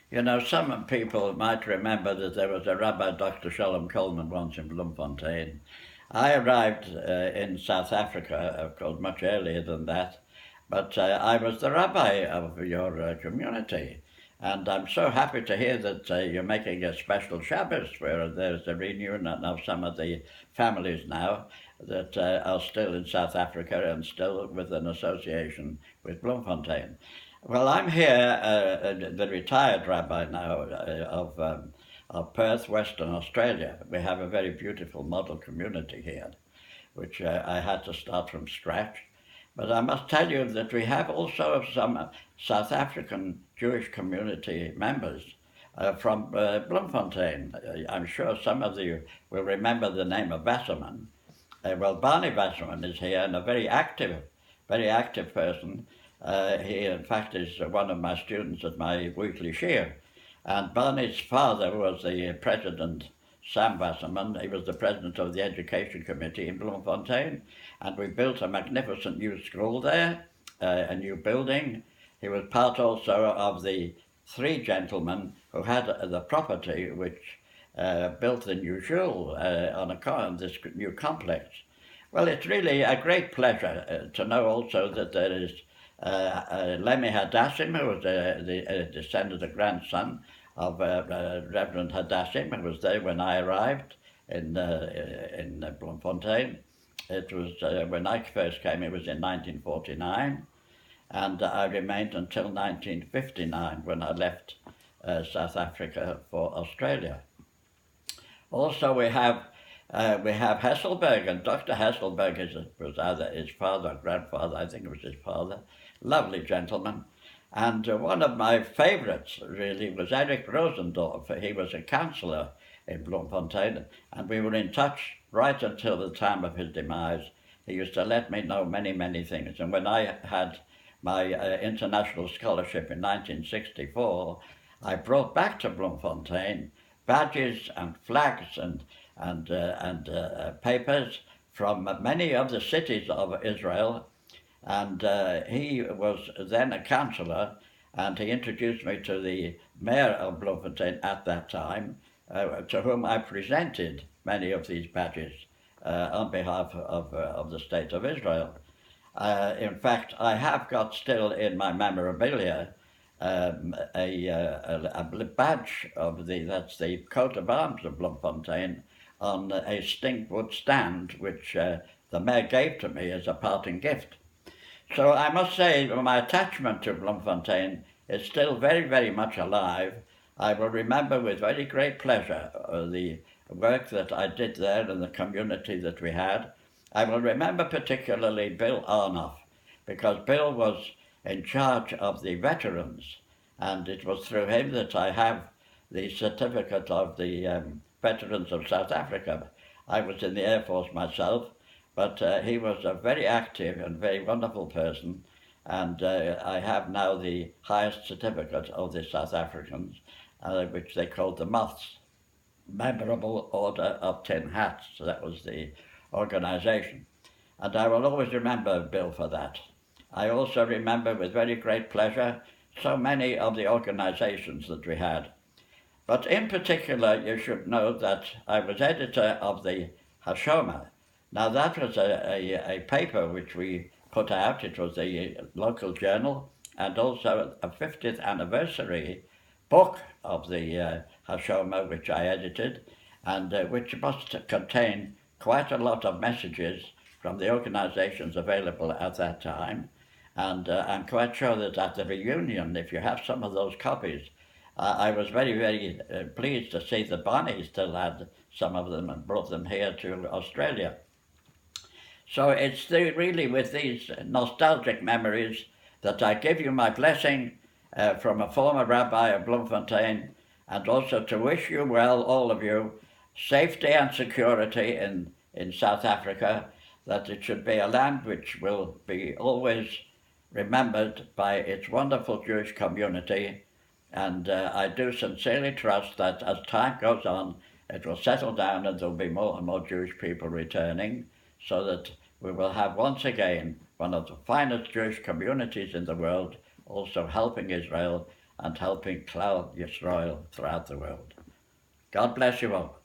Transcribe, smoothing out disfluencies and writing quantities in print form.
You know, some people might remember that there was a Rabbi Dr. Shalom Coleman once in Bloemfontein. I arrived in South Africa, of course, much earlier than that, but I was the rabbi of your community. And I'm so happy to hear that you're making a special Shabbos where there's a reunion of some of the families now that are still in South Africa and still with an association with Bloemfontein. Well, I'm here, the retired rabbi now of Perth, Western Australia. We have a very beautiful model community here, which I had to start from scratch. But I must tell you that we have also some South African Jewish community members from Bloemfontein. I'm sure some of you will remember the name of Wasserman. Well, Barney Wasserman is here and a very active person. He, in fact, is one of my students at my weekly shiur. And Barney's father was the president, Sam Wasserman. He was the president of the Education Committee in Bloemfontein. And we built a magnificent new school there, a new building. He was part also of the three gentlemen who had the property which built the new shul on this new complex. Well, it's really a great pleasure to know also that there is Lemmy Hadassim, who was the descendant, the grandson of Reverend Hadassim, who was there when I arrived in Bloemfontein. It was when I first came, it was in 1949, and I remained until 1959 when I left South Africa for Australia. Also, we have Hesselberg, and Dr. Hesselberg was either his father or grandfather, I think it was his father. Lovely gentleman. And one of my favourites, really, was Eric Rosendorf. He was a councillor in Bloemfontein, and we were in touch right until the time of his demise. He used to let me know many, many things. And when I had my international scholarship in 1964, I brought back to Bloemfontein badges and flags and papers from many of the cities of Israel. And he was then a councillor, and he introduced me to the mayor of Bloemfontein at that time, to whom I presented many of these badges on behalf of the State of Israel. In fact, I have got still in my memorabilia a badge that's the coat of arms of Bloemfontein on a stinkwood stand, which the mayor gave to me as a parting gift. So I must say my attachment to Bloemfontein is still very, very much alive. I will remember with very great pleasure the work that I did there and the community that we had. I will remember particularly Bill Arnoff, because Bill was in charge of the veterans, and it was through him that I have the certificate of the veterans of South Africa. I was in the Air Force myself, but he was a very active and very wonderful person, and I have now the highest certificate of the South Africans, which they called the Moths, Memorable Order of Tin Hats. So that was the organization. And I will always remember Bill for that. I also remember with very great pleasure so many of the organizations that we had. But in particular, you should know that I was editor of the Hashoma. Now that was a paper which we put out. It was a local journal, and also a 50th anniversary book of the Hashoma, which I edited, and which must contain quite a lot of messages from the organizations available at that time. And I'm quite sure that at the reunion, if you have some of those copies, I was very, very pleased to see that Barney still had some of them and brought them here to Australia. So it's really with these nostalgic memories that I give you my blessing from a former rabbi of Bloemfontein, and also to wish you well, all of you, safety and security in South Africa, that it should be a land which will be always remembered by its wonderful Jewish community. And I do sincerely trust that as time goes on, it will settle down and there will be more and more Jewish people returning, so that we will have once again one of the finest Jewish communities in the world, also helping Israel and helping Cloud Yisrael throughout the world. God bless you all.